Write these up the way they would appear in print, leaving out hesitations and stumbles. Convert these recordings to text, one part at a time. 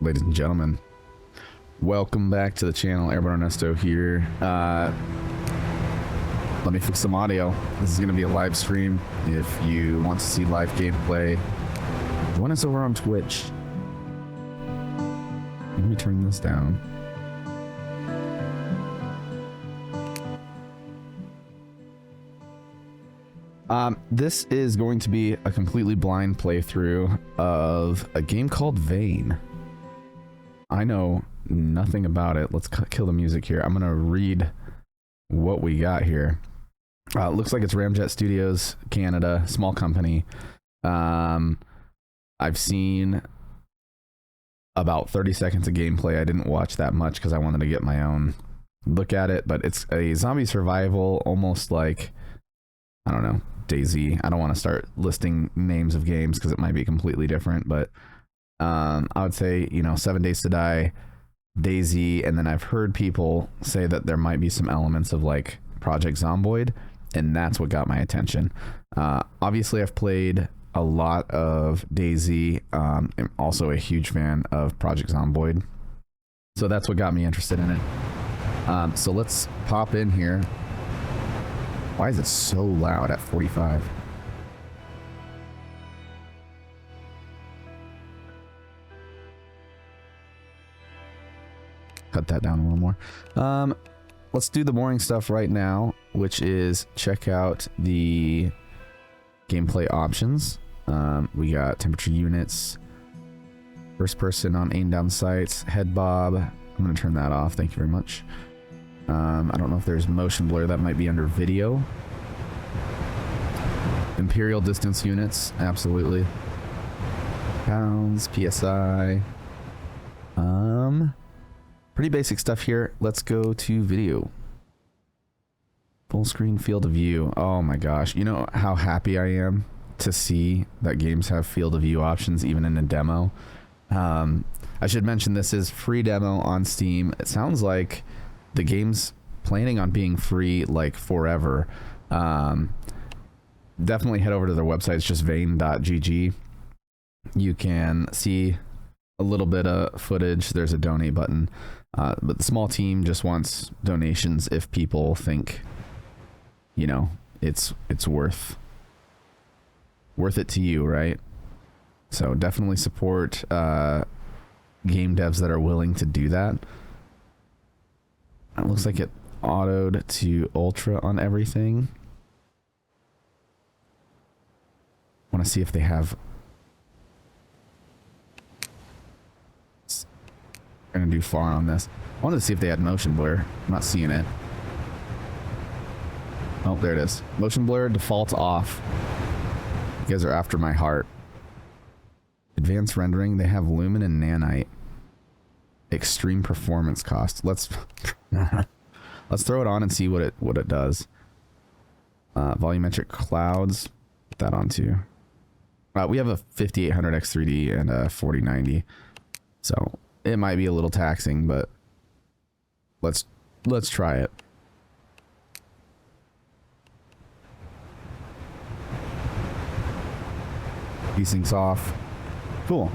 Ladies and gentlemen, welcome back to the channel. AirborneErnesto here. Let me fix some audio. This is going to be a live stream. If you want to see live gameplay, join us over on Twitch. Let me turn this down. This is going to be a completely blind playthrough of a game called Vane. I know nothing about it. Let's kill the music here. I'm gonna read what we got here. Looks like it's Ramjet Studios, Canada, small company. I've seen about 30 seconds of gameplay. I didn't watch that much because I wanted to get my own look at it, but it's a zombie survival, almost like, I don't know, DayZ. I don't want to start listing names of games because it might be completely different, but I would say, you know, 7 Days to Die, DayZ, and then I've heard people say that there might be some elements of like Project Zomboid, and that's what got my attention. Obviously, I've played a lot of DayZ. I'm also a huge fan of Project Zomboid, so that's what got me interested in it. So let's pop in here. Why is it so loud at 45? Cut that down a little more. Let's do the boring stuff right now, which is check out the gameplay options. We got temperature units, first person on aim down sights, head bob. I'm going to turn that off. Thank you very much. I don't know if there's motion blur. That might be under video. Imperial distance units, absolutely. Pounds, PSI. Pretty basic stuff here. Let's go to video. Full screen field of view. Oh my gosh. You know how happy I am to see that games have field of view options even in a demo. I should mention this is free demo on Steam. It sounds like the game's planning on being free like forever. Definitely head over to their website. It's just vane.gg. You can see a little bit of footage. There's a donate button, but the small team just wants donations if people think, you know, it's worth it to you, right? So definitely support game devs that are willing to do that. It looks like it autoed to ultra on everything. Want to see if they have. I'm gonna do far on this. I wanted to see if they had motion blur. I'm not seeing it. Oh, there it is. Motion blur defaults off. You guys are after my heart. Advanced rendering. They have lumen and nanite. Extreme performance cost. Let's throw it on and see what it does. Volumetric clouds. Put that on too. We have a 5800 X3D and a 4090, so it might be a little taxing, but let's try it. Desyncs off. Cool.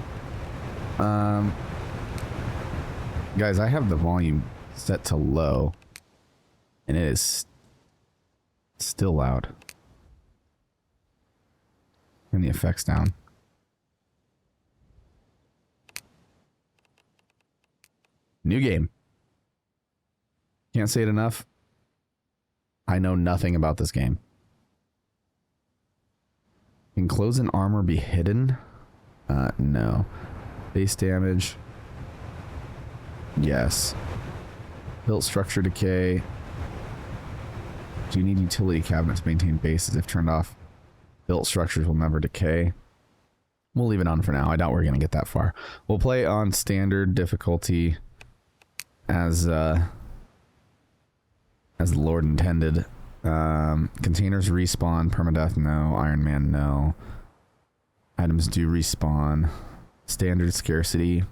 Guys, I have the volume set to low, and it is still loud. Turn the effects down. New game. Can't say it enough. I know nothing about this game. Can clothes and armor be hidden? No. Base damage. Yes. Built structure decay. Do you need utility cabinets to maintain bases if turned off? Built structures will never decay. We'll leave it on for now. I doubt we're going to get that far. We'll play on standard difficulty as the Lord intended. Containers respawn. Permadeath, no. Iron Man, no. Items do respawn. Standard scarcity.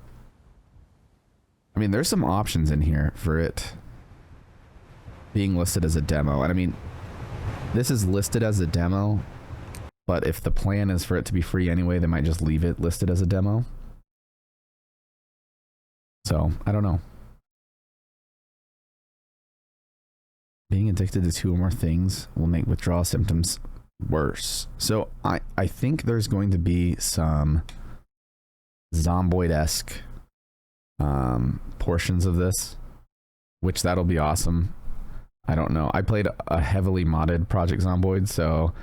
I mean, there's some options in here for it being listed as a demo. And I mean, this is listed as a demo, but if the plan is for it to be free anyway, they might just leave it listed as a demo. So I don't know. Being addicted to two or more things will make withdrawal symptoms worse. So I think there's going to be some Zomboid-esque portions of this, which that'll be awesome. I don't know. I played a heavily modded Project Zomboid, so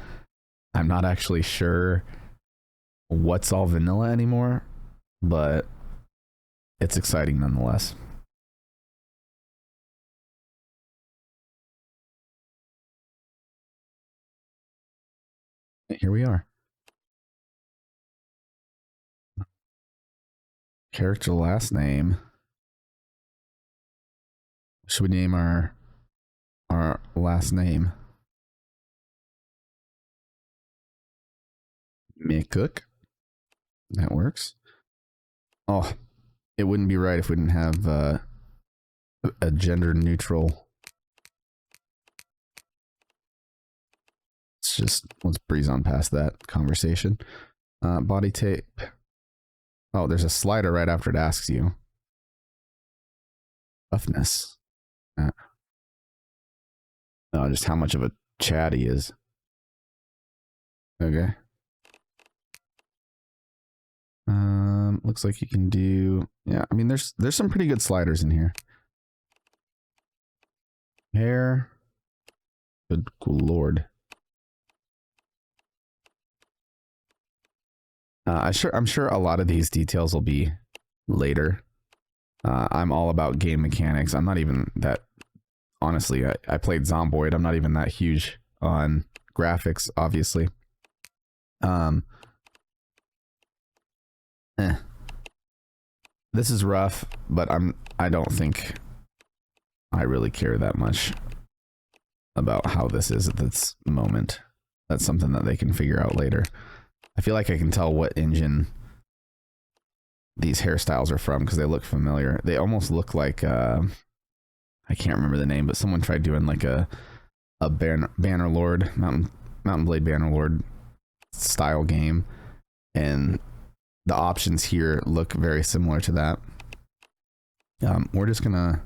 I'm not actually sure what's all vanilla anymore, but it's exciting nonetheless. Here we are. Character last name. Should we name our last name? McCook. That works. Oh, it wouldn't be right if we didn't have a gender neutral. Let's breeze on past that conversation. Body tape. Oh, there's a slider right after it asks you. Toughness. No, just how much of a chat he is. Okay. Looks like you can do, yeah, I mean, there's some pretty good sliders in here. Hair. Good lord. I'm sure a lot of these details will be later. I'm all about game mechanics. I'm not even that, honestly, I played Zomboid. I'm not even that huge on graphics, obviously. This is rough, but I don't think I really care that much about how this is at this moment. That's something that they can figure out later. I feel like I can tell what engine these hairstyles are from because they look familiar. They almost look like I can't remember the name, but someone tried doing like a Bannerlord, Mountain Blade Bannerlord style game, and the options here look very similar to that. We're just gonna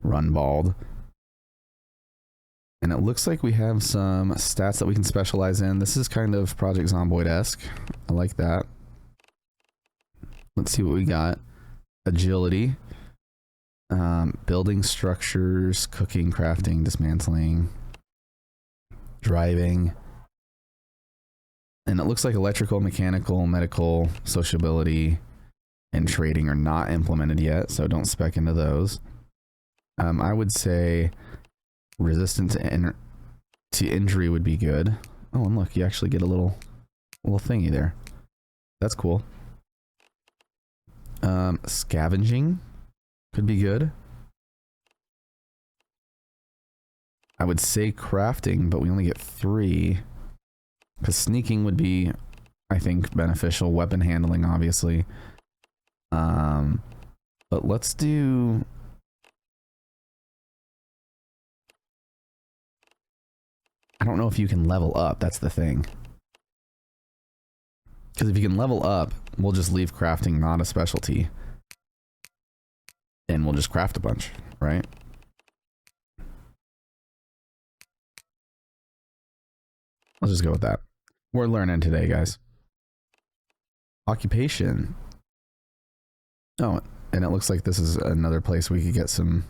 run bald. And it looks like we have some stats that we can specialize in. This is kind of Project Zomboid-esque. I like that. Let's see what we got. Agility. Building structures, cooking, crafting, dismantling, driving. And it looks like electrical, mechanical, medical, sociability, and trading are not implemented yet, so don't spec into those. I would say resistant to injury would be good. Oh, and look, you actually get a little thingy there. That's cool. Scavenging could be good. I would say crafting, but we only get 3. Because sneaking would be, I think, beneficial. Weapon handling, obviously. But let's do... I don't know if you can level up. That's the thing. Because if you can level up, we'll just leave crafting not a specialty. And we'll just craft a bunch, right? Let's just go with that. We're learning today, guys. Occupation. Oh, and it looks like this is another place we could get some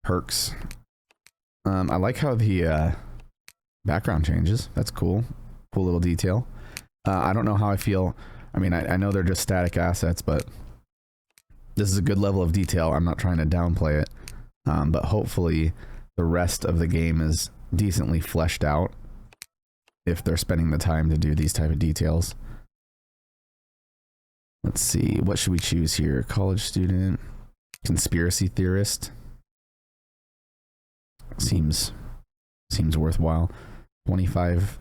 perks. I like how the background changes. That's cool. Cool little detail. I don't know how I feel. I mean, I know they're just static assets, but this is a good level of detail. I'm not trying to downplay it. But hopefully the rest of the game is decently fleshed out if they're spending the time to do these type of details. Let's see, what should we choose here? College student, conspiracy theorist. Seems worthwhile. 25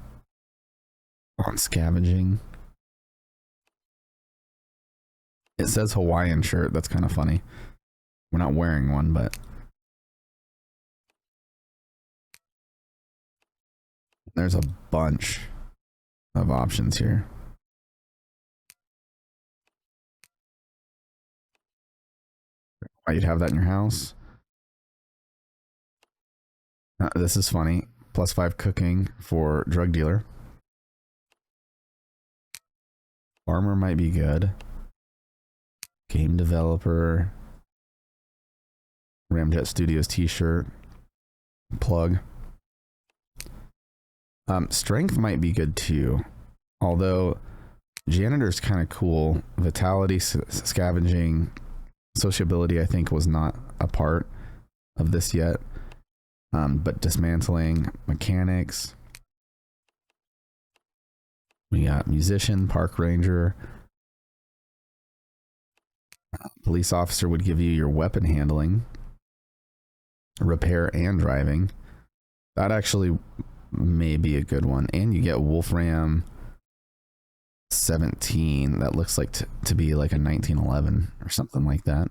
on scavenging. It says Hawaiian shirt. That's kind of funny. We're not wearing one, but there's a bunch of options here. Oh, you'd have that in your house. This is funny. +5 cooking for drug dealer. Farmer might be good. Game developer. Ramjet Studios t-shirt. Plug. Strength might be good too. Although janitor's kind of cool. Vitality, scavenging, sociability I think was not a part of this yet. But dismantling, mechanics. We got musician, park ranger. Police officer would give you your weapon handling, repair, and driving. That actually may be a good one. And you get Wolfram 17. That looks like to be like a 1911 or something like that.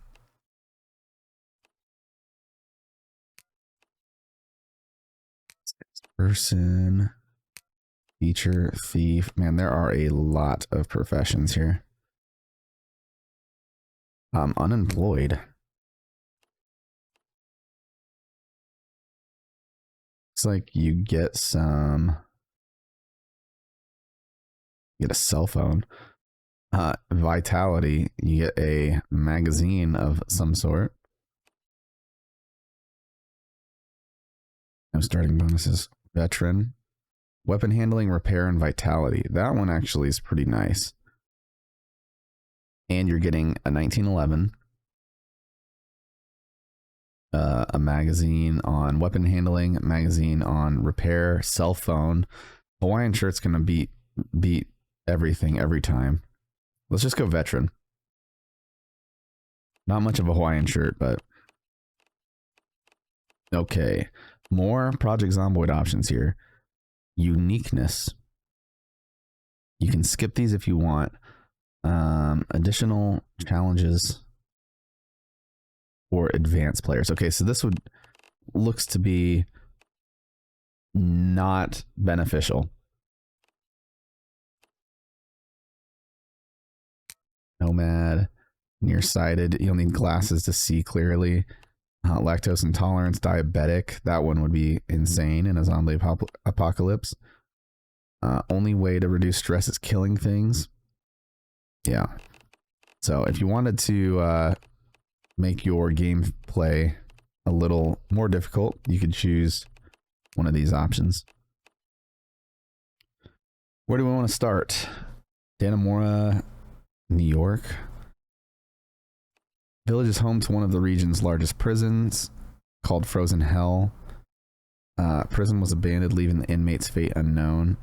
Person, teacher, thief. Man, there are a lot of professions here. Unemployed. Looks like you get some. You get a cell phone. Vitality. You get a magazine of some sort. No starting bonuses. Veteran. Weapon handling, repair, and vitality. That one actually is pretty nice. And you're getting a 1911. A magazine on weapon handling, magazine on repair, cell phone. Hawaiian shirt's gonna beat everything every time. Let's just go veteran. Not much of a Hawaiian shirt, but okay. More Project Zomboid options here. Uniqueness. You can skip these if you want. Additional challenges for advanced players. Okay, so this looks to be not beneficial. Nomad, nearsighted. You'll need glasses to see clearly. Lactose intolerance, diabetic. That one would be insane in a zombie apocalypse. Only way to reduce stress is killing things. Yeah. So if you wanted to make your gameplay a little more difficult, you could choose one of these options. Where do we want to start? Dannemora, New York. Village is home to one of the region's largest prisons, called Frozen Hell. Prison was abandoned, leaving the inmates' fate unknown.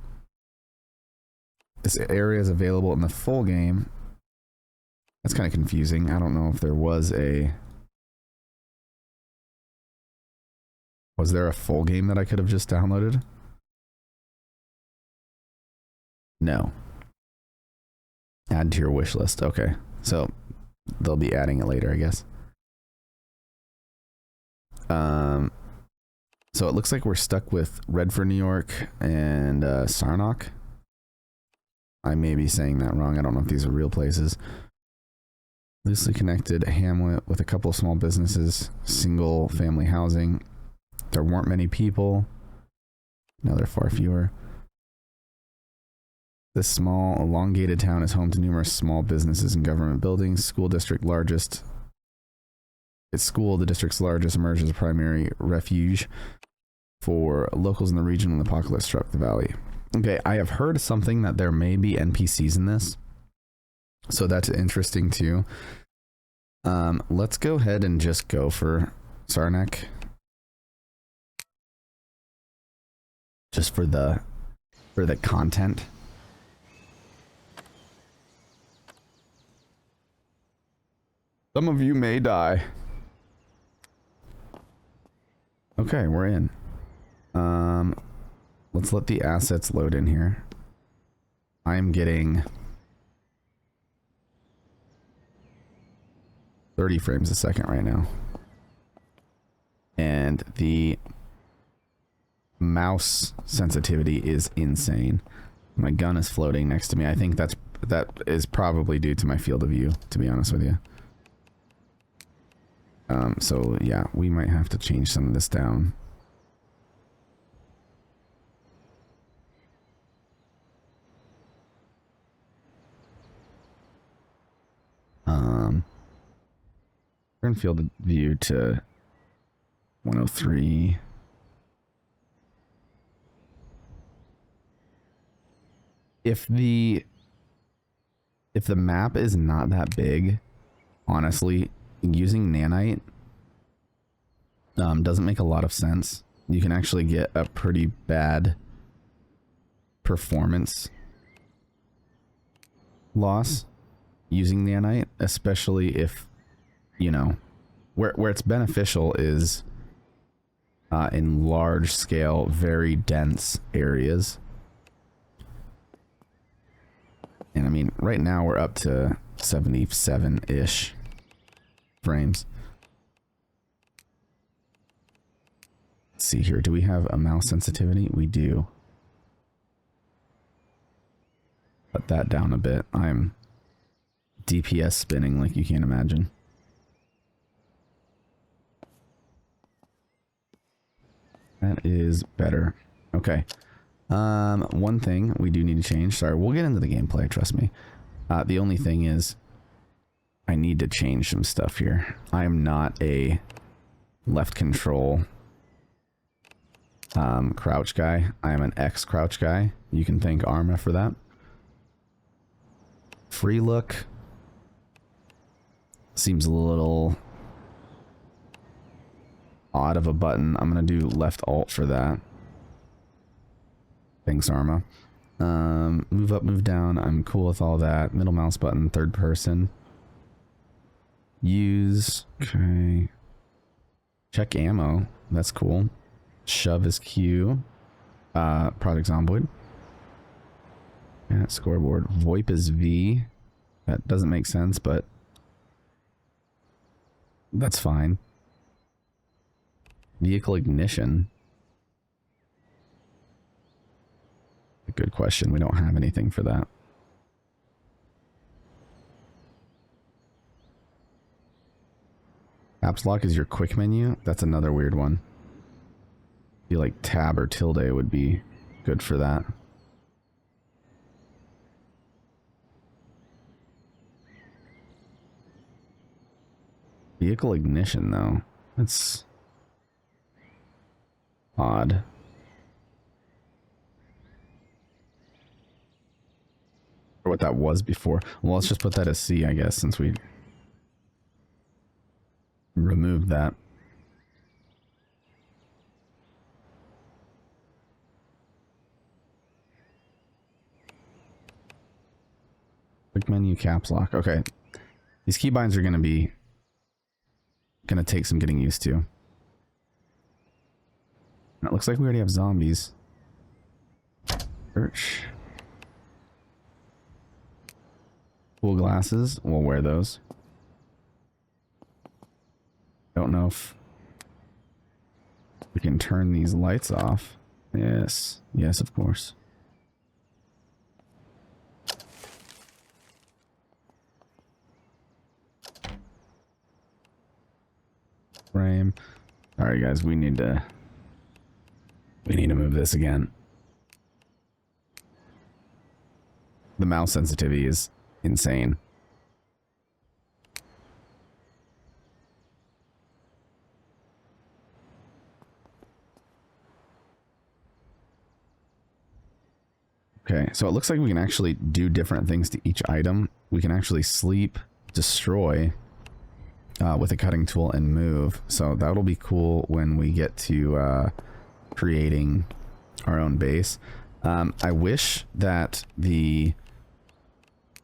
This area is available in the full game. That's kind of confusing. I don't know if there was a... Was there a full game that I could have just downloaded? No. Add to your wish list. Okay. So they'll be adding it later, I guess. So it looks like we're stuck with Redford, New York and Sarnock. I may be saying that wrong. I don't know if these are real places. Loosely connected hamlet with a couple of small businesses, single family housing. There weren't many people. Now there are far fewer. This small, elongated town is home to numerous small businesses and government buildings. School district largest. Its school, the district's largest, emerged as a primary refuge for locals in the region when the apocalypse struck the valley. Okay, I have heard something that there may be NPCs in this. So that's interesting too. Let's go ahead and just go for Sarnak. Just for the content. Some of you may die. Okay, we're in. Let's let the assets load in here. I'm getting 30 frames a second right now. And the mouse sensitivity is insane. My gun is floating next to me. I think that is probably due to my field of view, to be honest with you. So yeah, we might have to change some of this down. Turn field of view to 103. If the map is not that big, honestly, using nanite doesn't make a lot of sense. You can actually get a pretty bad performance loss using nanite, especially if, you know, where it's beneficial is in large scale, very dense areas. And I mean, right now we're up to 77-ish frames. Let's see here. Do we have a mouse sensitivity? We do. Put that down a bit. I'm DPS spinning like you can't imagine. That is better. Okay. One thing we do need to change. Sorry, we'll get into the gameplay, trust me. The only thing is I need to change some stuff here. I am not a left control crouch guy. I am an X crouch guy. You can thank Arma for that. Free look seems a little odd of a button. I'm gonna do left alt for that. Thanks, Arma. Move up, move down. I'm cool with all that. Middle mouse button, third person. Use. Okay. Check ammo. That's cool. Shove is Q. Project Zomboid. Yeah, scoreboard. VoIP is V. That doesn't make sense, but that's fine. Vehicle ignition. A good question. We don't have anything for that. Caps lock is your quick menu. That's another weird one. I feel like tab or tilde would be good for that. Vehicle ignition, though. That's odd. Or what that was before. Well, let's just put that as C, I guess, since we removed that. Quick menu caps lock. Okay. These keybinds are gonna take some getting used to. It looks like we already have zombies. Search. Cool glasses. We'll wear those. Don't know if we can turn these lights off. Yes. Yes, of course. Frame. Alright guys, we need to move this again. The mouse sensitivity is insane. Okay, so it looks like we can actually do different things to each item. We can actually sleep, destroy with a cutting tool, and move. So that'll be cool when we get to creating our own base. I wish that the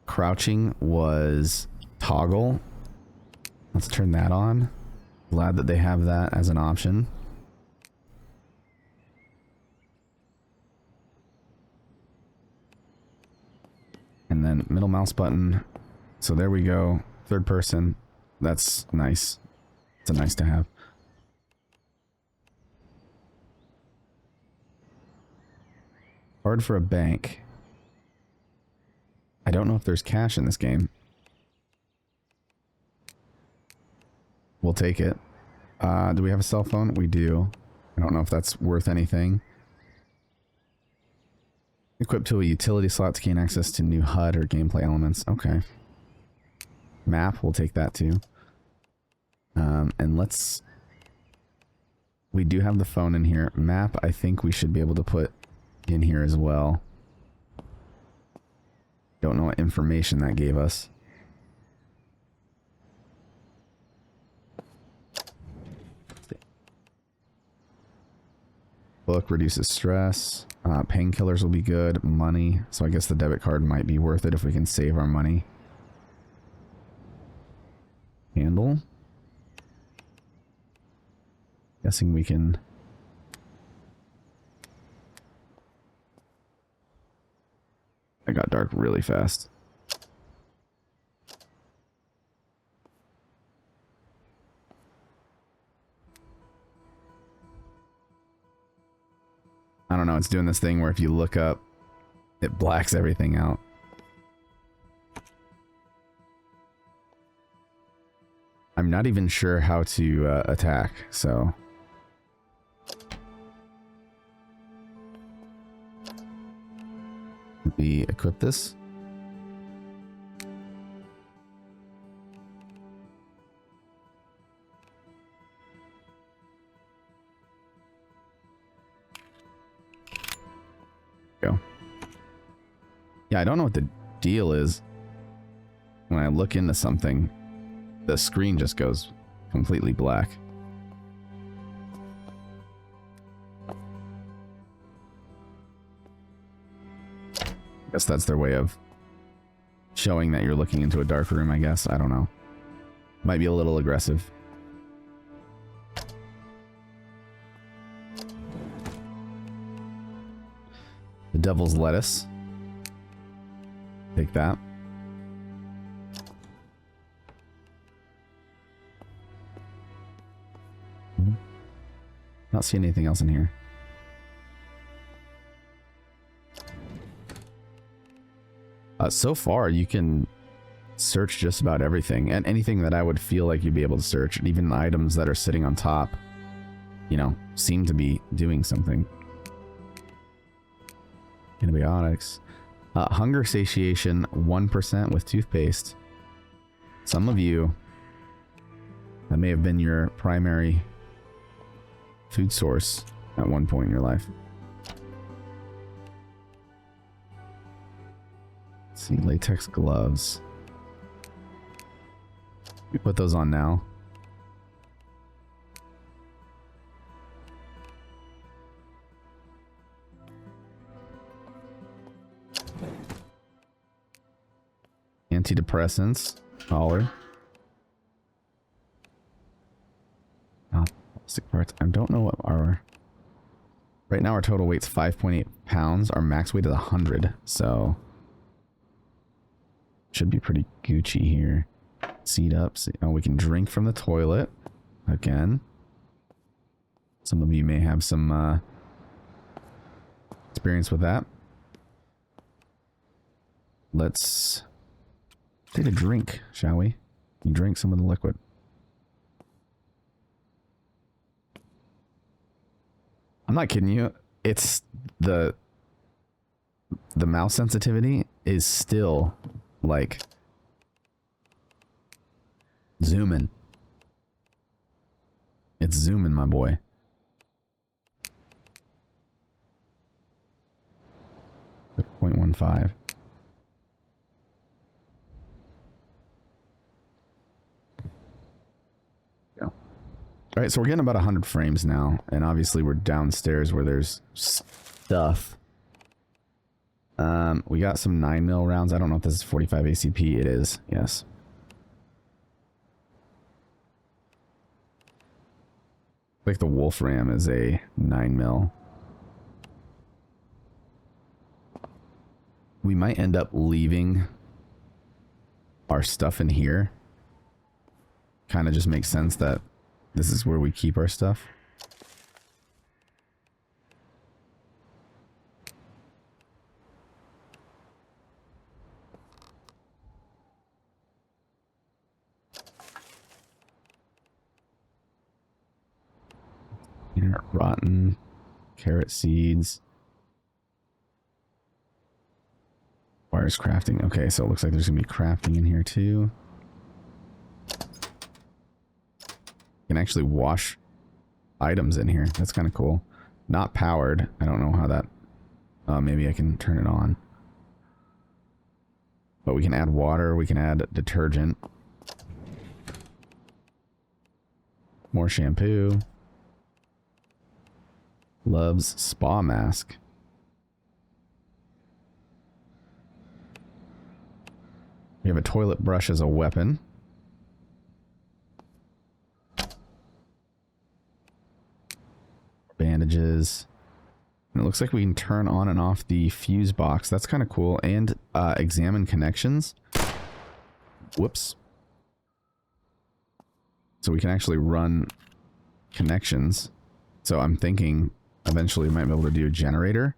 crouching was toggle. Let's turn that on. Glad that they have that as an option. And then middle mouse button. So there we go. Third person. That's nice. It's a nice to have. Hard for a bank. I don't know if there's cash in this game. We'll take it. Do we have a cell phone? We do. I don't know if that's worth anything. Equipped to a utility slot to gain access to new HUD or gameplay elements. Okay. Map, we'll take that too. And let's... We do have the phone in here. Map, I think we should be able to put in here as well. Don't know what information that gave us. Book reduces stress. Painkillers will be good. Money. So I guess the debit card might be worth it if we can save our money. Handle. Guessing we can... It got dark really fast. I don't know, it's doing this thing where if you look up, it blacks everything out. I'm not even sure how to attack, so... We equip this. Go. Yeah, I don't know what the deal is. When I look into something, the screen just goes completely black. Guess that's their way of showing that you're looking into a dark room, I guess. I don't know. Might be a little aggressive. The Devil's Lettuce. Take that. Not seeing anything else in here. So far, you can search just about everything, and anything that I would feel like you'd be able to search, and even items that are sitting on top, you know, seem to be doing something. Antibiotics. Hunger satiation, 1% with toothpaste. Some of you, that may have been your primary food source at one point in your life. Let's see, latex gloves. We put those on now. Antidepressants, collar. Plastic parts. I don't know what our... Right now our total weight's 5.8 pounds. Our max weight is 100, so... Should be pretty Gucci here. Seat up. Oh, we can drink from the toilet. Again. Some of you may have some experience with that. Let's take a drink, shall we? You drink some of the liquid. I'm not kidding you. It's the mouse sensitivity is still like zooming. It's zooming, my boy. .15. All right, so we're getting about 100 frames now, and obviously we're downstairs where there's stuff. We got some 9mm rounds. I don't know if this is 45 ACP. It is, yes. Like the Wolfram is a 9mm. We might end up leaving our stuff in here. Kind of just makes sense that this is where we keep our stuff. here? Rotten carrot seeds. Requires crafting. Okay, so it looks like there's gonna be crafting in here too. You can actually wash items in here. That's kind of cool. Not powered. I don't know how that... maybe I can turn it on. But we can add water. We can add detergent. More shampoo. Loves spa mask. We have a toilet brush as a weapon. Bandages. And it looks like we can turn on and off the fuse box. That's kind of cool. And examine connections. Whoops. So we can actually run connections. So I'm thinking eventually we might be able to do a generator.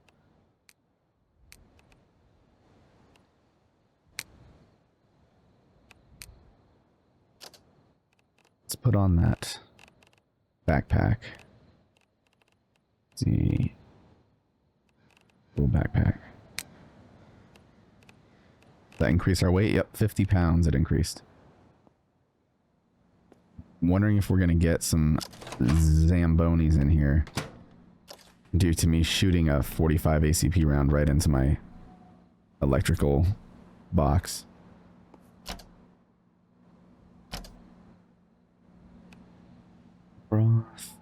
Let's put on that backpack. Let's see. Little backpack. That increased our weight? Yep, 50 pounds it increased. Wondering if we're going to get some Zambonis in here. Due to me shooting a 45 ACP round right into my electrical box. Broth.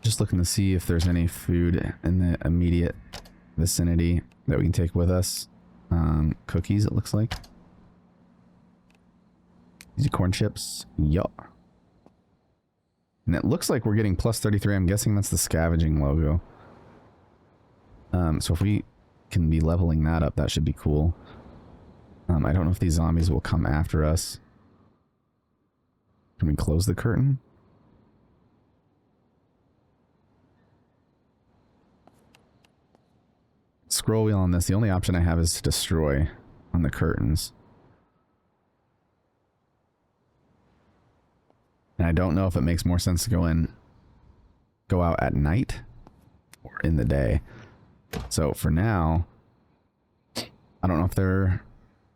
Just looking to see if there's any food in the immediate vicinity that we can take with us. Cookies, it looks like. These are corn chips. Yup. And it looks like we're getting plus 33. I'm guessing that's the scavenging logo. So if we can be leveling that up, that should be cool. I don't know if these zombies will come after us. Can we close the curtain? Scroll wheel on this. The only option I have is to destroy on the curtains. And I don't know if it makes more sense to go out at night or in the day. So for now, I don't know if there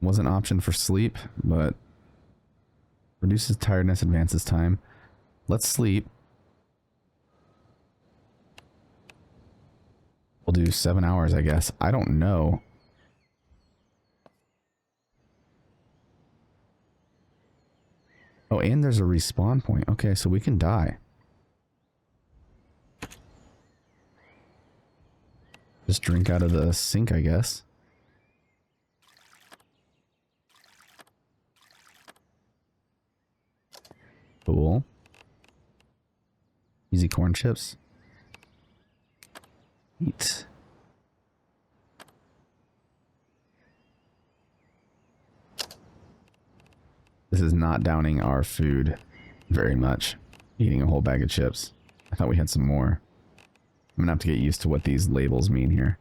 was an option for sleep, but reduces tiredness, advances time. Let's sleep. We'll do 7 hours, I guess. I don't know. Oh, and there's a respawn point. Okay, so we can die. Just drink out of the sink, I guess. Cool. Easy corn chips. Eat. This is not downing our food very much. Eating a whole bag of chips. I thought we had some more. I'm gonna have to get used to what these labels mean here.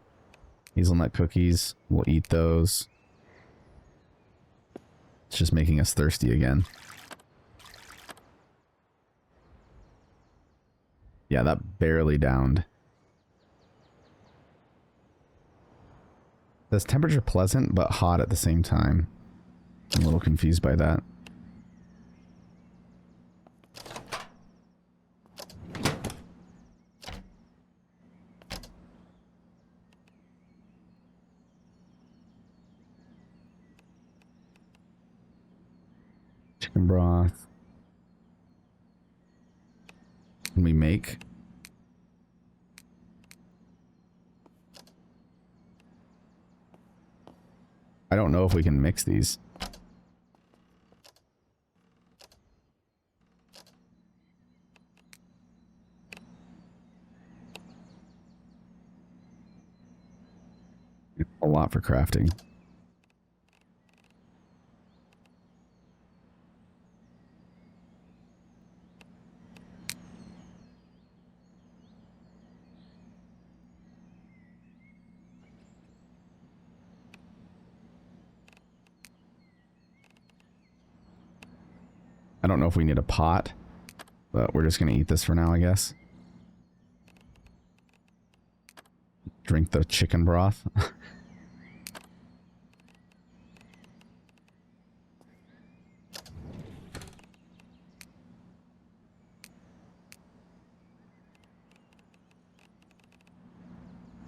Hazelnut cookies. We'll eat those. It's just making us thirsty again. Yeah, that barely downed. This temperature pleasant, but hot at the same time. I'm a little confused by that. Chicken broth. Can we make? I don't know if we can mix these. A lot for crafting. I don't know if we need a pot. But we're just gonna eat this for now, I guess. Drink the chicken broth.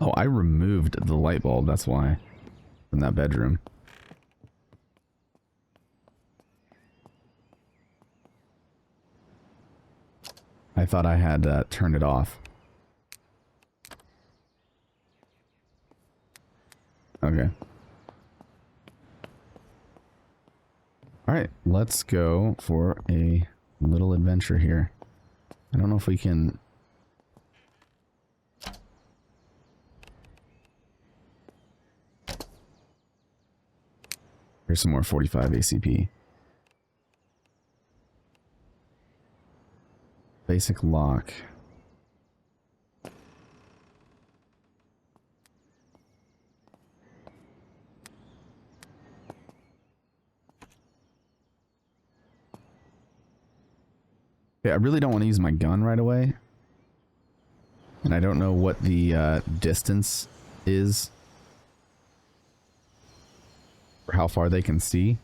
Oh, I removed the light bulb, that's why. From that bedroom. I thought I had turned it off. Okay. Alright, let's go for a little adventure here. I don't know if we can... Here's some more 45 ACP. Basic lock. Okay, I really don't want to use my gun right away. And I don't know what the distance is. Or how far they can see.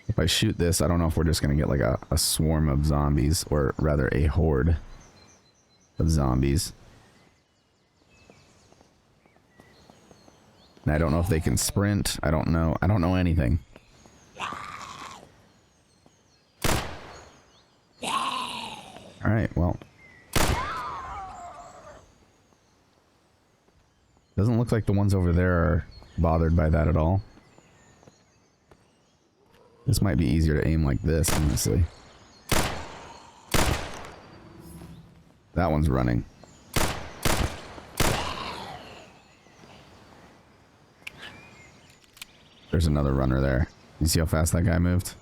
If I shoot this, I don't know if we're just going to get like a swarm of zombies, or rather a horde of zombies. And I don't know if they can sprint. I don't know. I don't know anything. Alright, well. Doesn't look like the ones over there are bothered by that at all. This might be easier to aim like this, honestly. That one's running. There's another runner there. You see how fast that guy moved?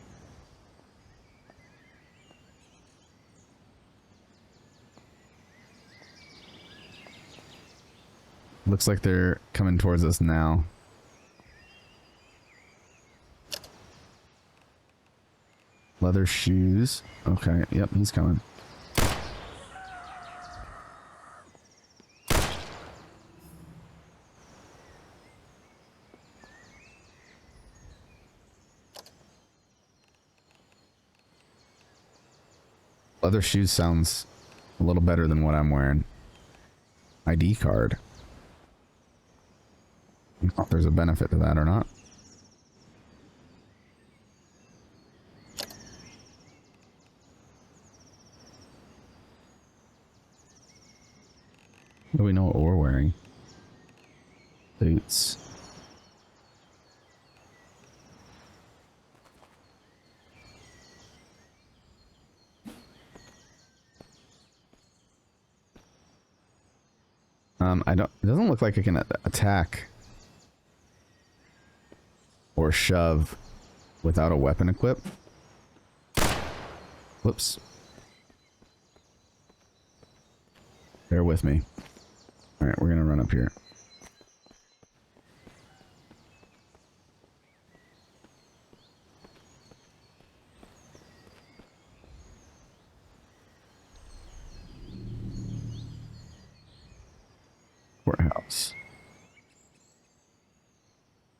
Looks like they're coming towards us now. Leather shoes. Okay, yep, he's coming. Leather shoes sounds a little better than what I'm wearing. ID card. I don't know if there's a benefit to that or not. Do we know what we're wearing? Boots. I don't. It doesn't look like I can attack or shove without a weapon equipped. Whoops. Bear with me. Alright, we're gonna run up here. Courthouse.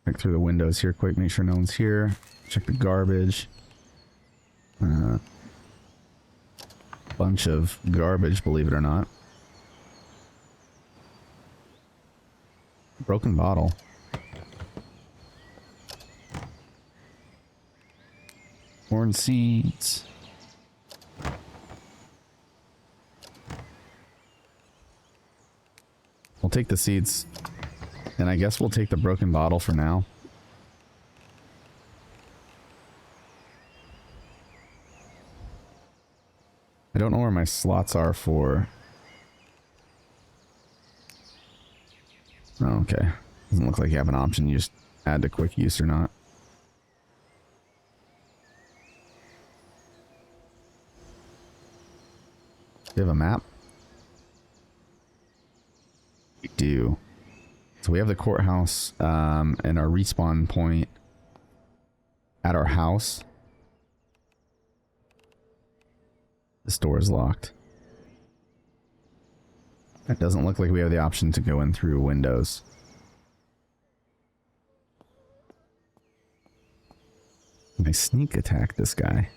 Check through the windows here quick, make sure no one's here. Check the garbage. Bunch of garbage, believe it or not. Broken bottle. Corn seeds. We'll take the seeds. And I guess we'll take the broken bottle for now. I don't know where my slots are for... Oh, okay. Doesn't look like you have an option. You just add to quick use or not. Do you have a map? We do. So we have the courthouse and our respawn point at our house. This door is locked. It doesn't look like we have the option to go in through windows. Can I sneak attack this guy?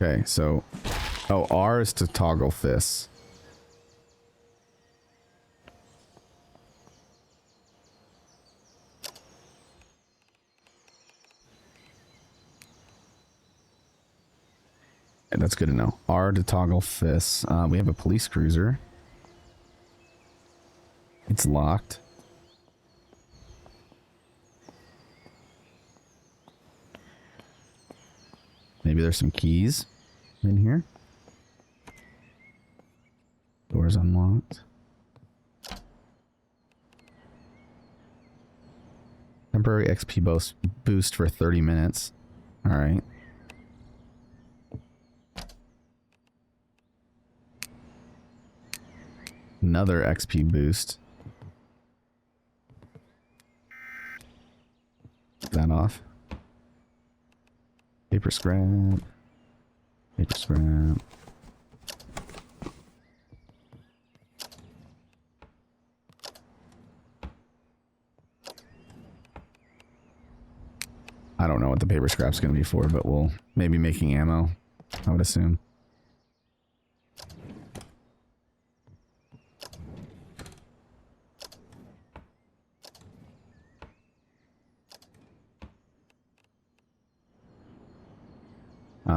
Okay, so... Oh, R is to toggle fists. Okay, that's good to know. R to toggle fists. We have a police cruiser. It's locked. Maybe there's some keys in here. Door's unlocked. Temporary XP boost for 30 minutes. Alright. Another XP boost. That off. Paper scrap. Paper scrap. I don't know what the paper scrap's going to be for, but we'll maybe making ammo, I would assume.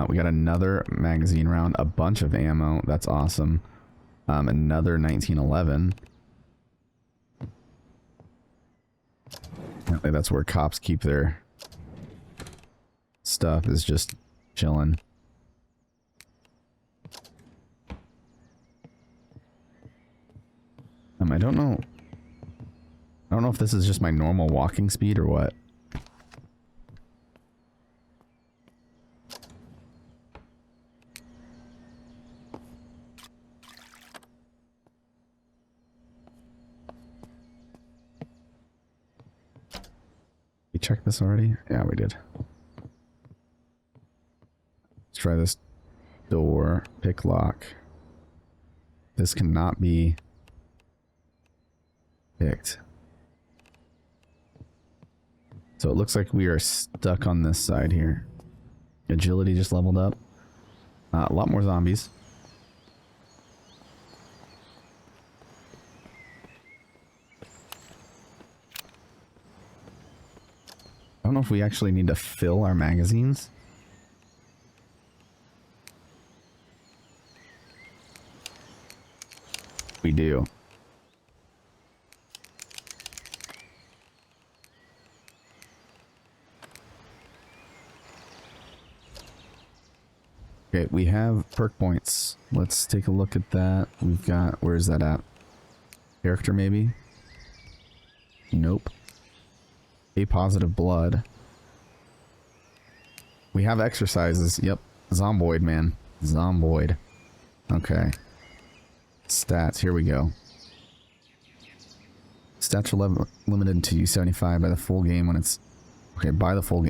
We got another magazine round, a bunch of ammo. That's awesome. Another 1911. Apparently that's where cops keep their stuff, is just chilling. I don't know. I don't know if this is just my normal walking speed or what. We checked this already? Yeah, we did. Let's try this door. Pick lock. This cannot be picked. So it looks like we are stuck on this side here. Agility just leveled up. A lot more zombies. I don't know if we actually need to fill our magazines. We do. Okay, we have perk points. Let's take a look at that. We've got, where is that at? Character maybe? Nope. A positive blood. We have exercises. Yep. Zomboid, man. Zomboid. Okay. Stats. Here we go. Stats are limited to 75 by the full game when it's... Okay, buy the full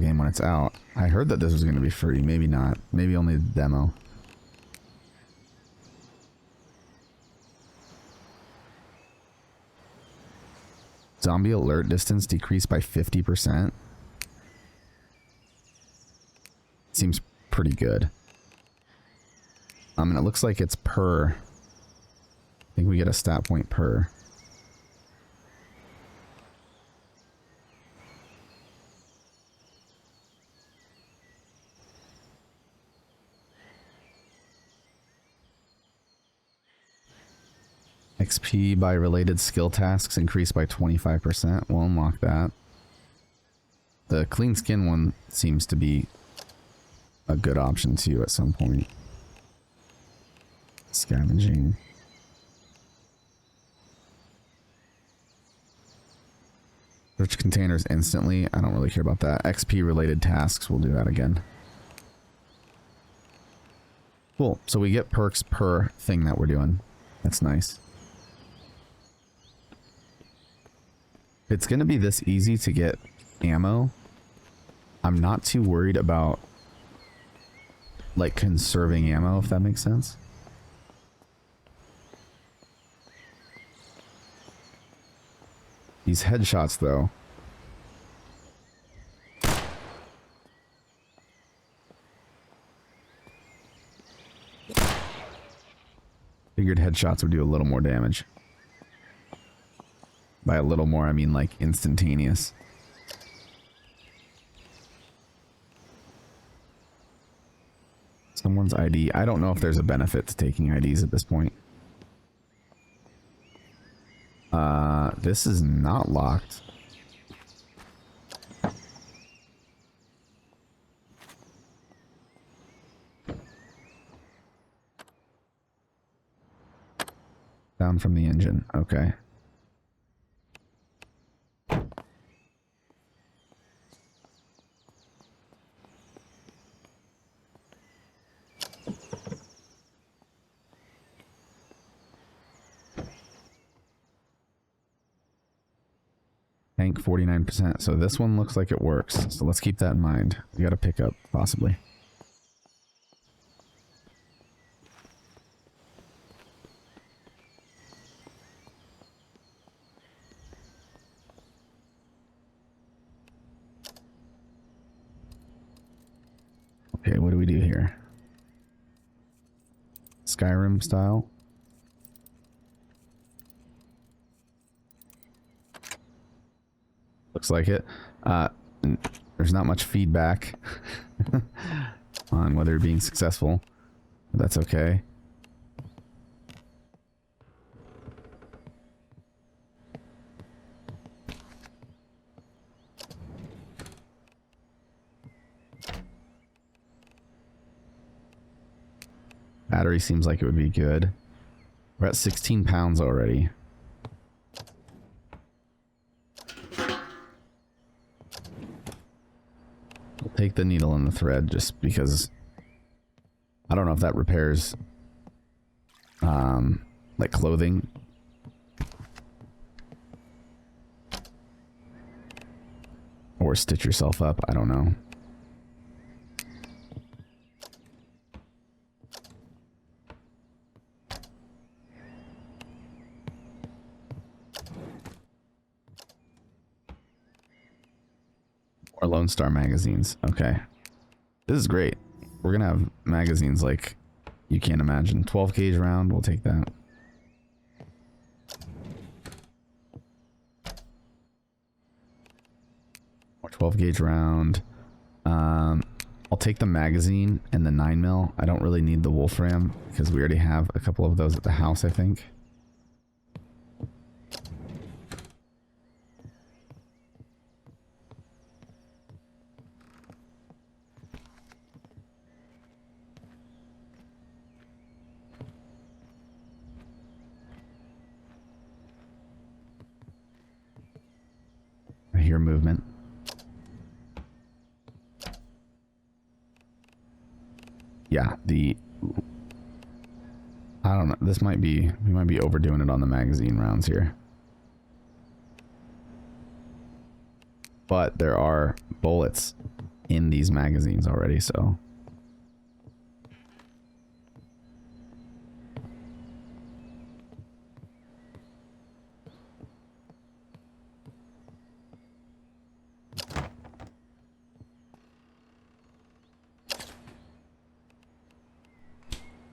game when it's out. I heard that this was going to be free. Maybe not. Maybe only the demo. Zombie alert distance decreased by 50%. Seems pretty good. And it looks like it's per. I think we get a stat point per. XP by related skill tasks increased by 25%. We'll unlock that. The clean skin one seems to be a good option too at some point. Scavenging. Search containers instantly. I don't really care about that. XP related tasks, we'll do that again. Cool. So we get perks per thing that we're doing. That's nice. It's going to be this easy to get ammo. I'm not too worried about like conserving ammo, if that makes sense. These headshots though. Figured headshots would do a little more damage. By a little more, I mean like instantaneous. Someone's ID. I don't know if there's a benefit to taking IDs at this point. This is not locked. Down from the engine. Okay. Tank 49%. So this one looks like it works. So let's keep that in mind. We got to pick up, possibly. Okay, what do we do here? Skyrim style. Looks like it. There's not much feedback on whether being successful. But that's okay. Battery seems like it would be good. We're at 16 pounds already. We'll take the needle and the thread just because I don't know if that repairs like clothing. Or stitch yourself up, I don't know. Or Lone Star magazines. Okay. This is great. We're gonna have magazines like you can't imagine. 12 gauge round, we'll take that. Or 12 gauge round. I'll take the magazine and the 9mm. I don't really need the Wolfram because we already have a couple of those at the house, I think. I hear movement. Yeah, I don't know. This might be, we might be overdoing it on the magazine rounds here. But there are bullets in these magazines already, so.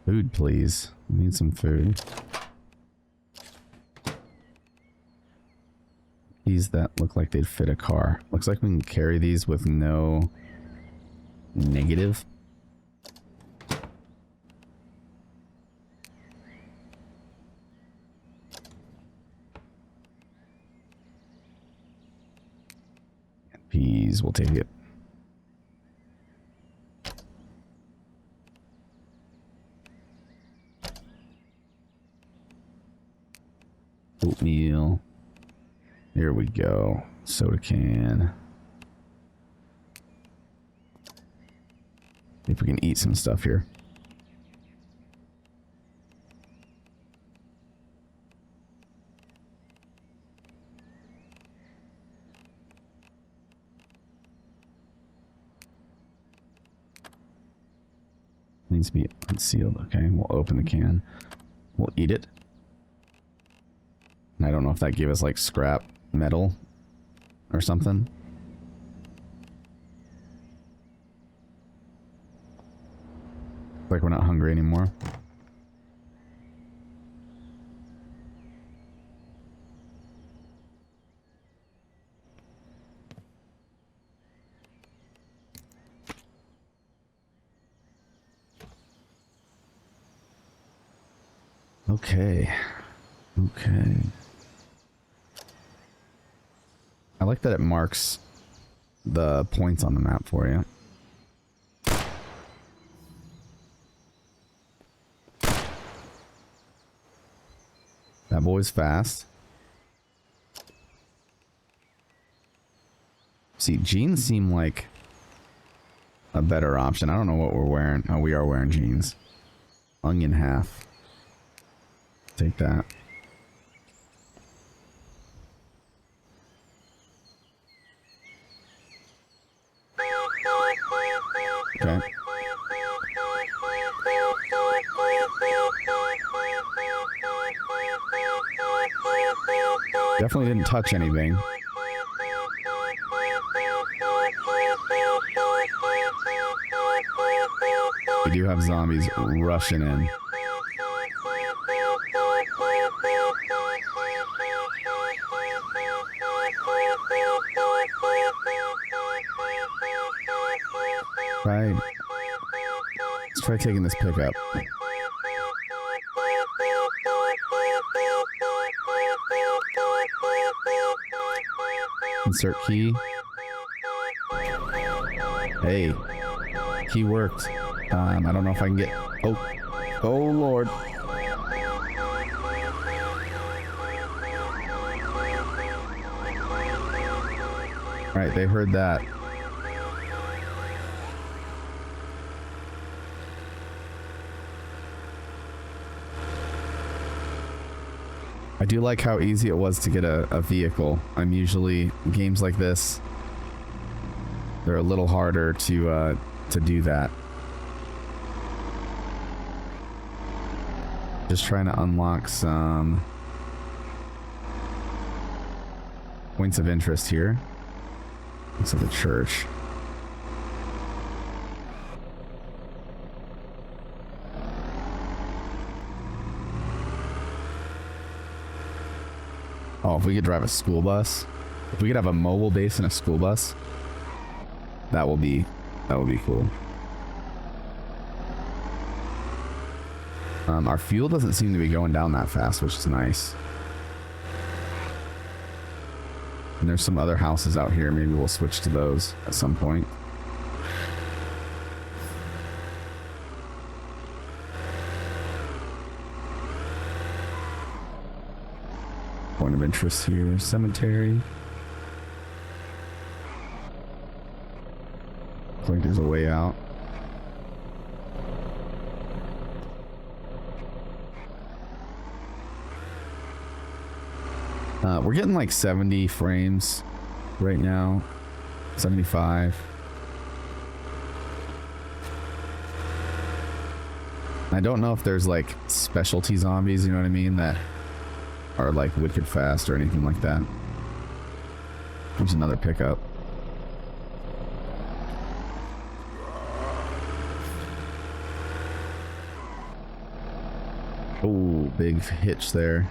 Food, please. We need some food. These that look like they'd fit a car. Looks like we can carry these with no negative. Peas, we'll take it. Oatmeal. Here we go. Soda can. See if we can eat some stuff here. Needs to be unsealed. Okay, we'll open the can. We'll eat it. And I don't know if that gave us like scrap metal or something. Like we're not hungry anymore. Okay. Okay. I like that it marks the points on the map for you. That boy's fast. See, jeans seem like a better option. I don't know what we're wearing. Oh, we are wearing jeans. Onion half. Take that. Okay. Definitely didn't touch anything. We do have zombies rushing in. Right. Let's try taking this pickup. Insert key. Hey, key worked. I don't know if I can get... Oh Lord. Alright, they heard that. I do like how easy it was to get a vehicle. I'm usually, games like this, they're a little harder to do that. Just trying to unlock some points of interest here. Looks like a church. Oh, if we could drive a school bus, if we could have a mobile base and a school bus, that would be cool. Our fuel doesn't seem to be going down that fast, which is nice. And there's some other houses out here. Maybe we'll switch to those at some point. Point of interest here, cemetery. Looks like there's a way out. We're getting like 70 frames right now, 75. I don't know if there's like specialty zombies, you know what I mean, that are like wicked fast or anything like that. There's another pickup. Oh, big hitch there.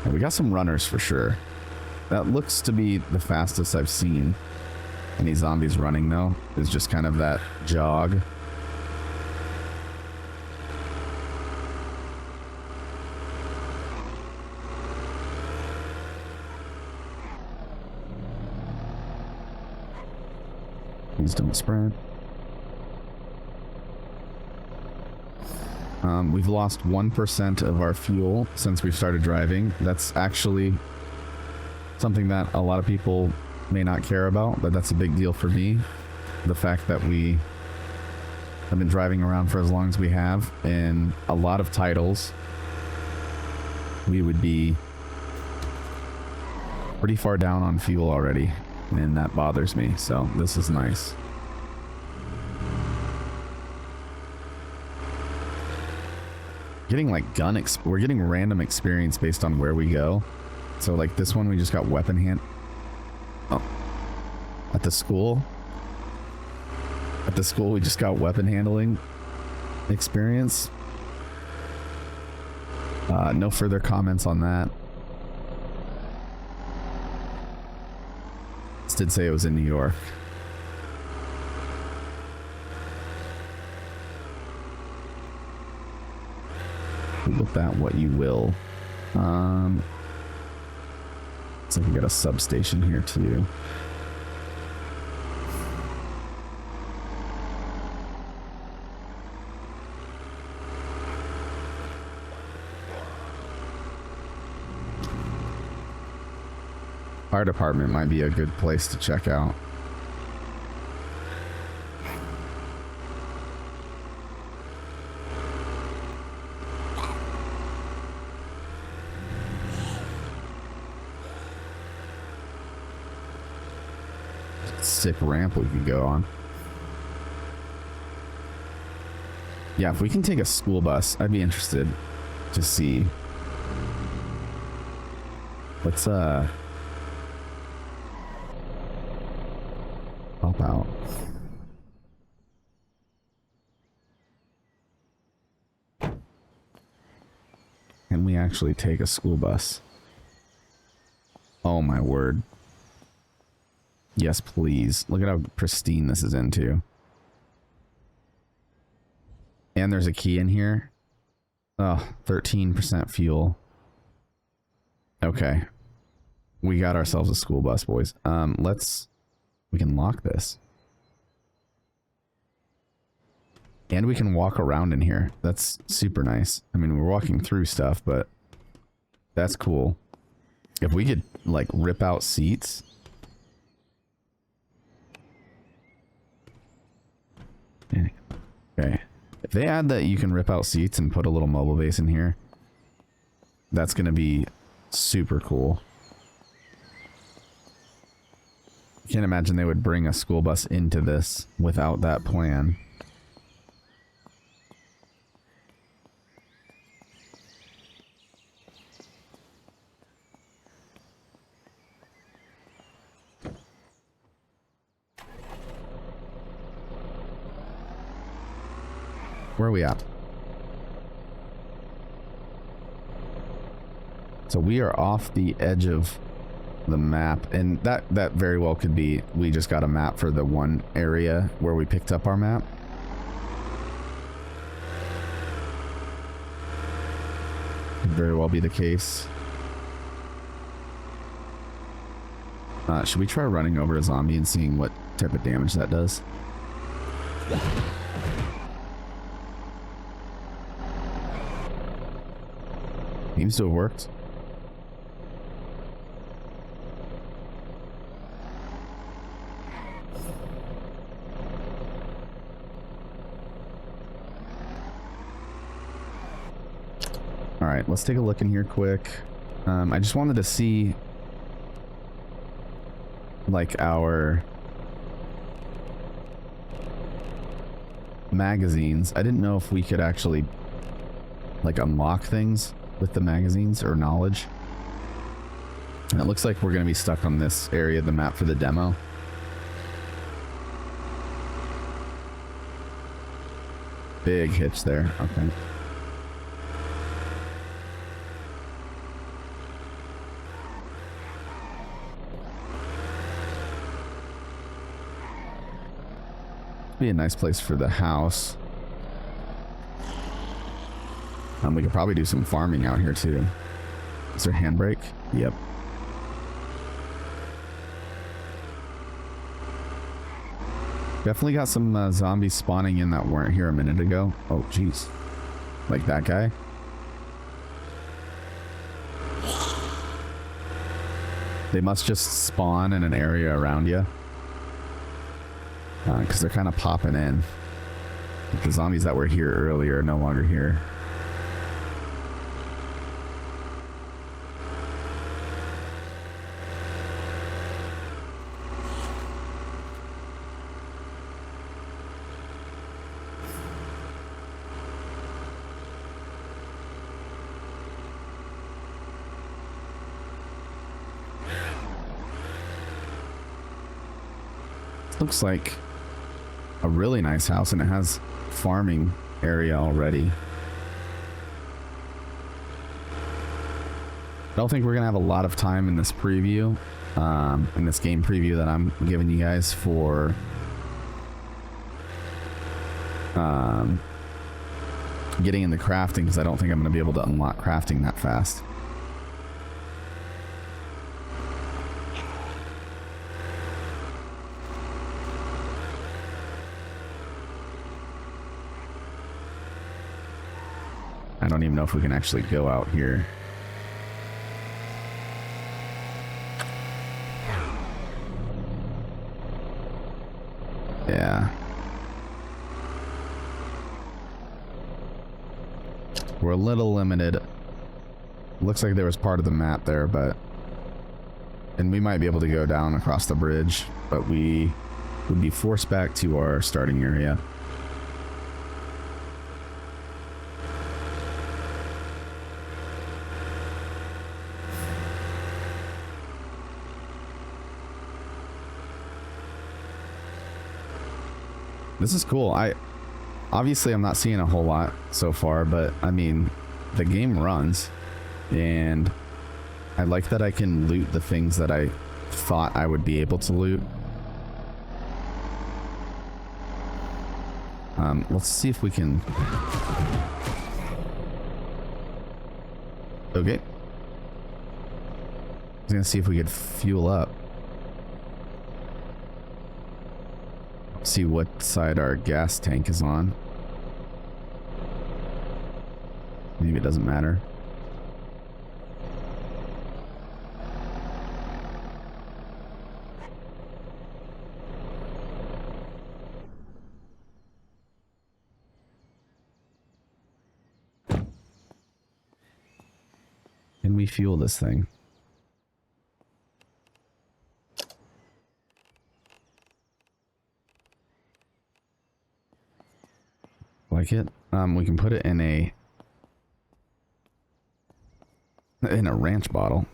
Yeah, we got some runners for sure. That looks to be the fastest I've seen any zombies running, though. It's just kind of that jog. Please don't sprint. We've lost 1% of our fuel since we started driving. That's actually something that a lot of people may not care about, but that's a big deal for me. The fact that we have been driving around for as long as we have, in a lot of titles, we would be pretty far down on fuel already. and that bothers me, so this is nice. Getting like we're getting random experience based on where we go. So like this one we just got weapon hand. Oh. At the school we just got weapon handling experience. No further comments on that. This did say it was in New York. With that, what you will. Looks like we got a substation here too. Fire department might be a good place to check out. Sick ramp we could go on. Yeah, if we can take a school bus, I'd be interested to see. Let's pop out. Can we actually take a school bus? Oh my word. Yes, please. Look at how pristine this is into. And there's a key in here. Oh, 13% fuel. Okay. We got ourselves a school bus, boys. We can lock this. And we can walk around in here. That's super nice. I mean, we're walking through stuff, but that's cool. If we could, like, rip out seats. Okay. If they add that you can rip out seats and put a little mobile base in here, that's going to be super cool. Can't imagine they would bring a school bus into this without that plan. Where are we at? So we are off the edge of the map, and that very well could be we just got a map for the one area where we picked up our map. Could very well be the case. Should we try running over a zombie and seeing what type of damage that does? Seems to have worked. All right, let's take a look in here quick. I just wanted to see like our magazines. I didn't know if we could actually like unlock things with the magazines or knowledge. And it looks like we're going to be stuck on this area of the map for the demo. Big hitch there. Okay. Be a nice place for the house. We could probably do some farming out here too. Is there handbrake? Yep. Definitely got some zombies spawning in that weren't here a minute ago. Oh, jeez. Like that guy. They must just spawn in an area around you. Because they're kind of popping in. The zombies that were here earlier are no longer here. Looks like a really nice house, and it has farming area already. I don't think we're gonna have a lot of time in this preview, in this game preview that I'm giving you guys for getting into crafting, because I don't think I'm gonna be able to unlock crafting that fast. I don't even know if we can actually go out here. Yeah. We're a little limited. Looks like there was part of the map there, but... And we might be able to go down across the bridge, but we would be forced back to our starting area. This is cool. Obviously I'm not seeing a whole lot so far, but I mean, the game runs, and I like that I can loot the things that I thought I would be able to loot. Let's see if we can... Okay. I was gonna see if we could fuel up. See what side our gas tank is on. Maybe it doesn't matter. Can we fuel this thing? Like it? We can put it in a ranch bottle.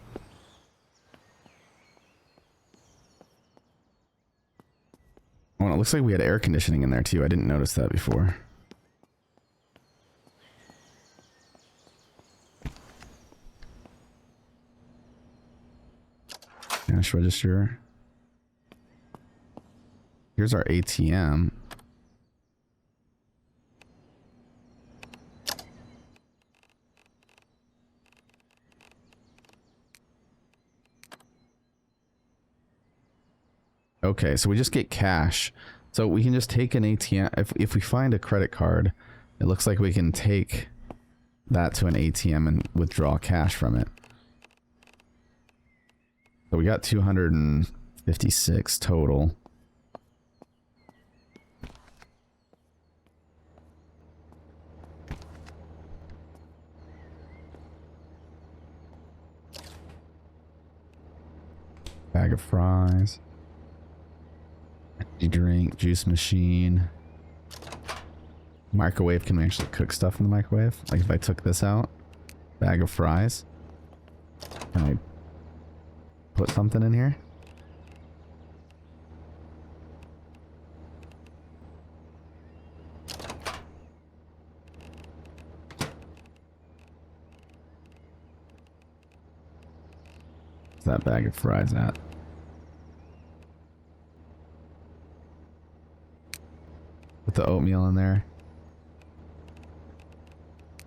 Oh, it looks like we had air conditioning in there too. I didn't notice that before. Cash register. Here's our ATM. Okay, so we just get cash. So we can just take an ATM. If we find a credit card, it looks like we can take that to an ATM and withdraw cash from it. So we got 256 total. Bag of fries. Drink, juice machine. Microwave, can we actually cook stuff in the microwave? Like if I took this out, bag of fries, can I put something in here? Where's that bag of fries at? Put the oatmeal in there.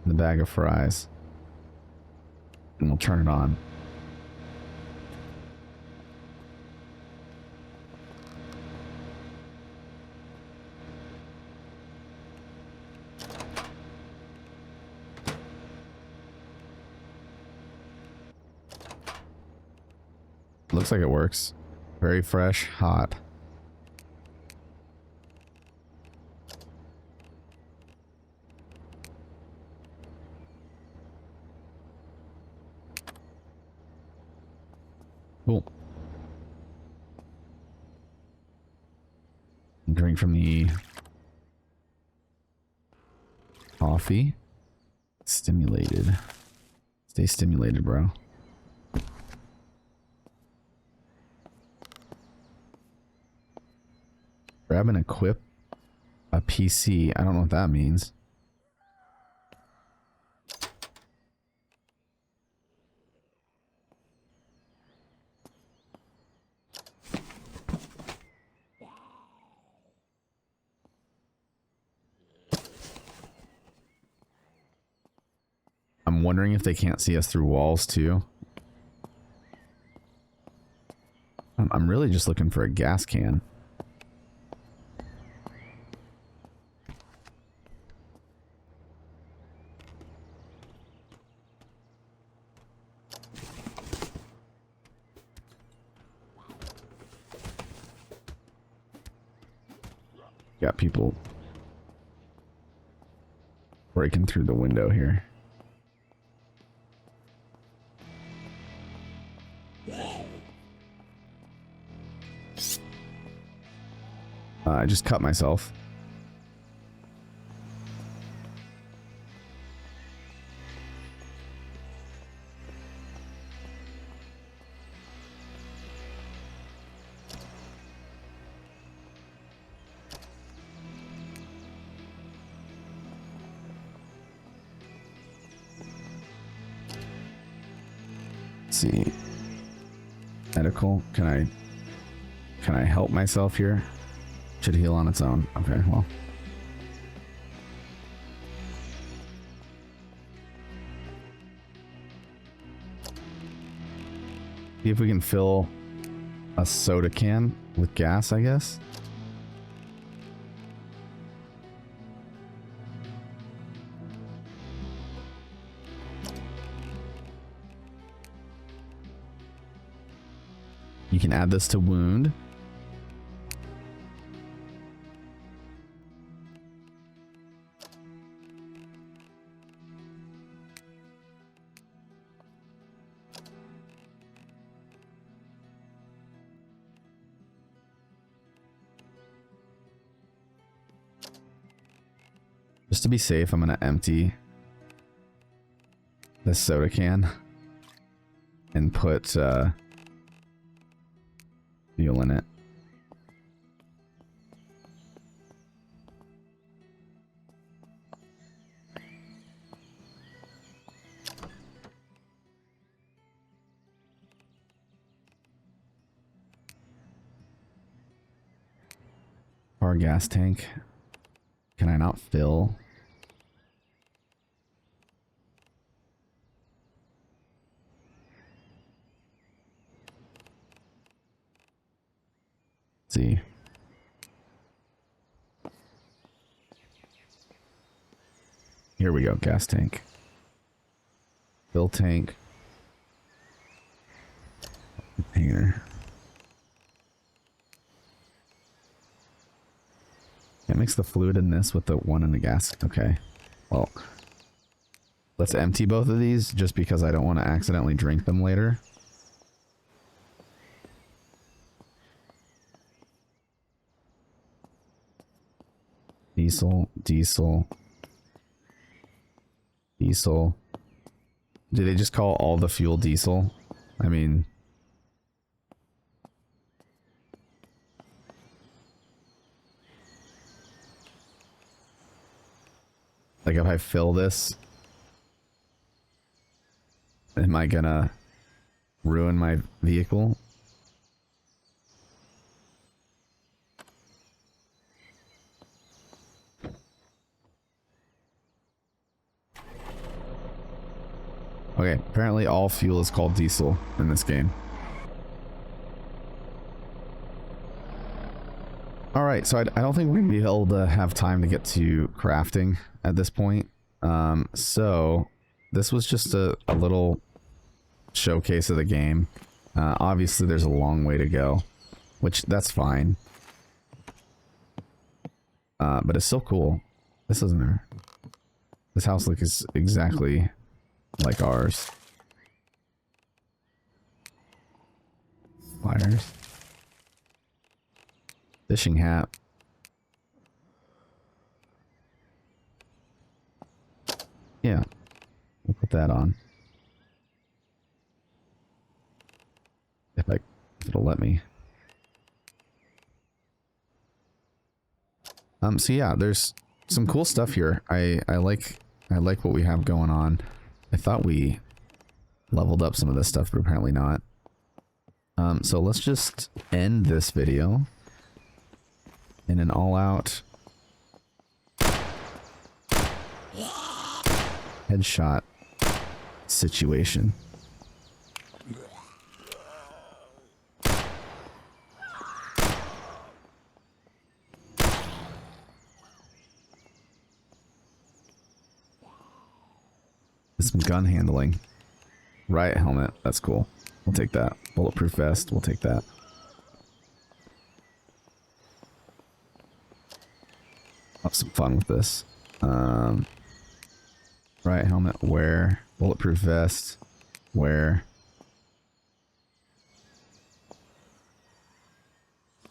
And the bag of fries. And we'll turn it on. Looks like it works. Very fresh, hot. Cool. Drink from the coffee. Stimulated. Stay stimulated, bro. Grab and equip a PC. I don't know what that means. I'm wondering if they can't see us through walls too. I'm really just looking for a gas can. Got people breaking through the window here. I just cut myself. Let's see. Medical. Can I help myself here? Should heal on its own. Okay, well. See if we can fill a soda can with gas, I guess. You can add this to wound. Just to be safe, I'm gonna empty this soda can and put fuel in it. Our gas tank. Can I not fill? Let's see. Here we go, gas tank. Fill tank. Container. Can't mix the fluid in this with the one in the gas. Okay. Well, let's empty both of these just because I don't want to accidentally drink them later. Diesel, diesel, diesel. Did they just call all the fuel diesel? I mean... like if I fill this, am I gonna ruin my vehicle? Okay, apparently all fuel is called diesel in this game. Alright, so I don't think we're going to be able to have time to get to crafting at this point. So, this was just a little showcase of the game. Obviously, there's a long way to go, which that's fine. But it's still cool. This isn't there. This house looks exactly like ours. Pliers. Fishing hat. Yeah, we'll put that on. If it'll let me. So yeah, there's some cool stuff here. I like what we have going on. I thought we leveled up some of this stuff, but apparently not. So let's just end this video in an all-out headshot situation. Some gun handling. Riot helmet, that's cool. We'll take that. Bulletproof vest, we'll take that. Have some fun with this. Riot helmet, wear. Bulletproof vest, wear.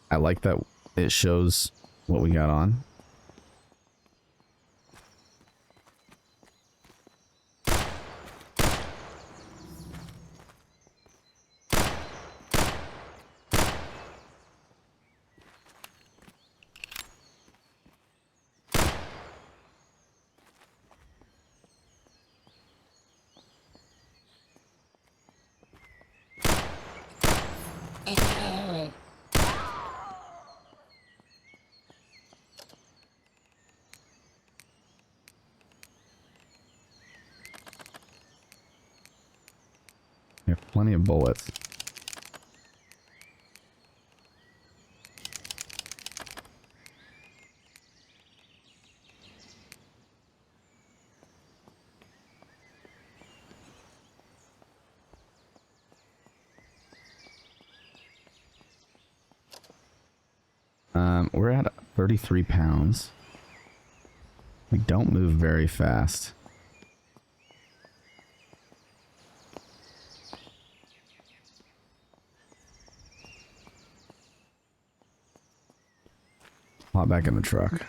I like that it shows what we got on. We have plenty of bullets. We're at 33 pounds. We don't move very fast. Hop back in the truck.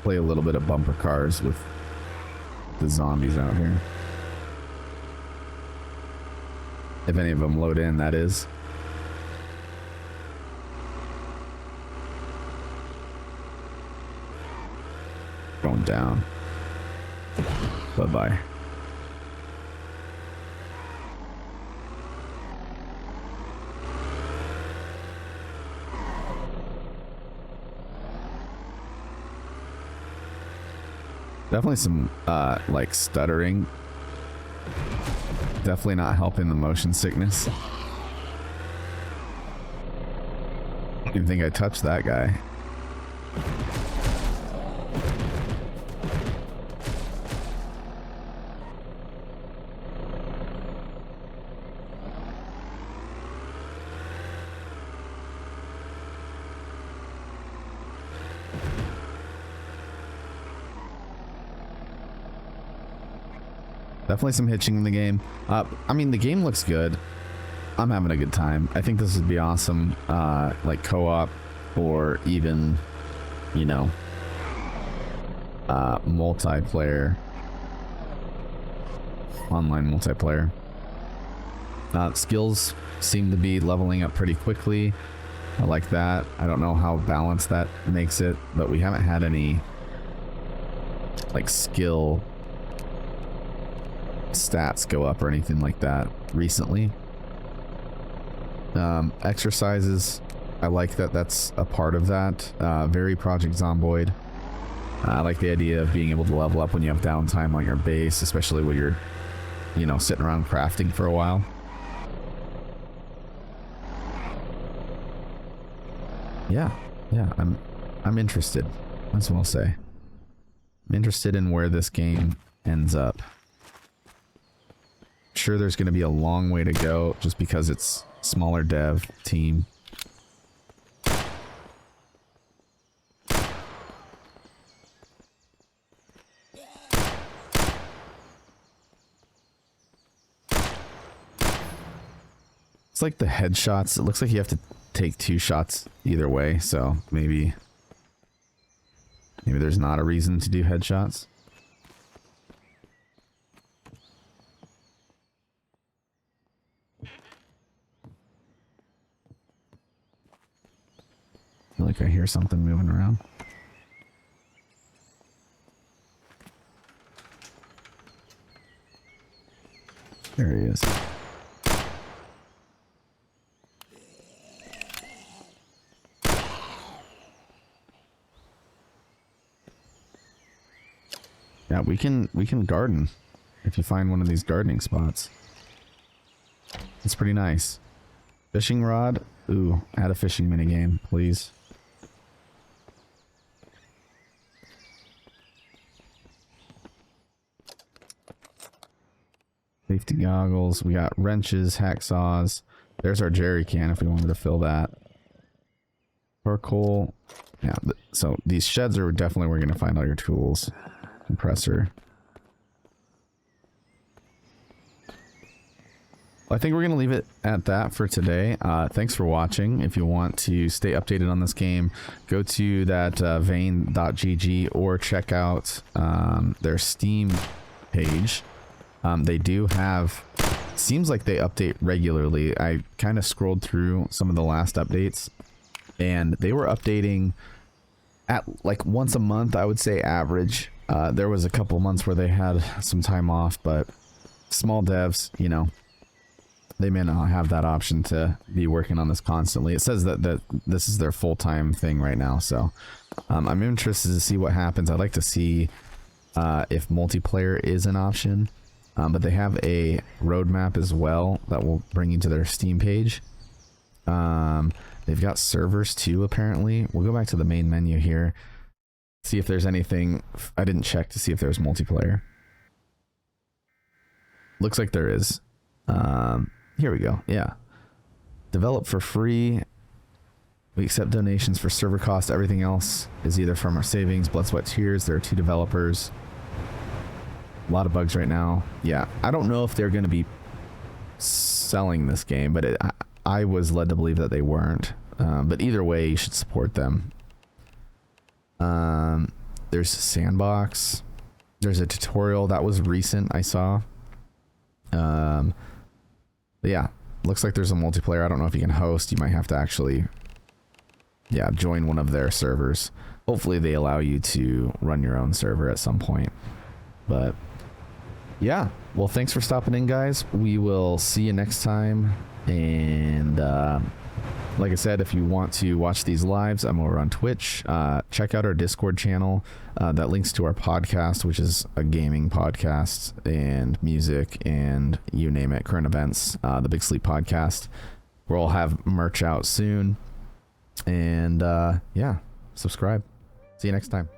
Play a little bit of bumper cars with the zombies out here. If any of them load in, that is. Going down. Bye-bye. Definitely some, like, stuttering. Definitely not helping the motion sickness. I didn't think I touched that guy. Definitely some hitching in the game. I mean, the game looks good. I'm having a good time. I think this would be awesome, like co-op or even, you know, multiplayer, online multiplayer. Skills seem to be leveling up pretty quickly. I like that. I don't know how balanced that makes it, but we haven't had any, like, skill stats go up or anything like that recently. Exercises, I like that that's a part of that. Very Project Zomboid. I like the idea of being able to level up when you have downtime on your base, especially when you're, you know, sitting around crafting for a while. Yeah, I'm interested. That's what I'll say. I'm interested in where this game ends up. Sure, there's going to be a long way to go just because it's smaller dev team. It's like the headshots. It looks like you have to take 2 shots either way, so maybe there's not a reason to do headshots. I feel like I hear something moving around. There he is. Yeah, we can garden if you find one of these gardening spots. It's pretty nice. Fishing rod. Ooh, add a fishing minigame, please. Safety goggles. We got wrenches, hacksaws. There's our jerry can if we wanted to fill that. Charcoal. Yeah, so these sheds are definitely where you're going to find all your tools. Compressor. Well, I think we're going to leave it at that for today. Thanks for watching. If you want to stay updated on this game, go to that vane.gg or check out their Steam page. They do have, seems like they update regularly. I kind of scrolled through some of the last updates, and they were updating at like once a month, I would say average. There was a couple months where they had some time off, but small devs, you know, they may not have that option to be working on this constantly. It says that this is their full-time thing right now, so I'm interested to see what happens. I'd like to see if multiplayer is an option, but they have a roadmap as well that will bring you to their Steam page. They've got servers too, apparently. We'll go back to the main menu here, see if there's anything. I didn't check to see if there's multiplayer. Looks like there is. Here we go. Yeah. Develop for free. We accept donations for server costs. Everything else is either from our savings, blood, sweat, tears. There are 2 developers. A lot of bugs right now. Yeah. I don't know if they're going to be selling this game, but I was led to believe that they weren't. But either way, you should support them. There's a sandbox. There's a tutorial that was recent, I saw. But yeah, looks like there's a multiplayer. I don't know if you can host. You might have to actually, yeah, join one of their servers. Hopefully they allow you to run your own server at some point. But yeah, well, thanks for stopping in, guys. We will see you next time. And like I said, if you want to watch these lives, I'm over on Twitch. Check out our Discord channel that links to our podcast, which is a gaming podcast and music and you name it, current events, the Big Sleep podcast. We'll have merch out soon. And yeah, subscribe. See you next time.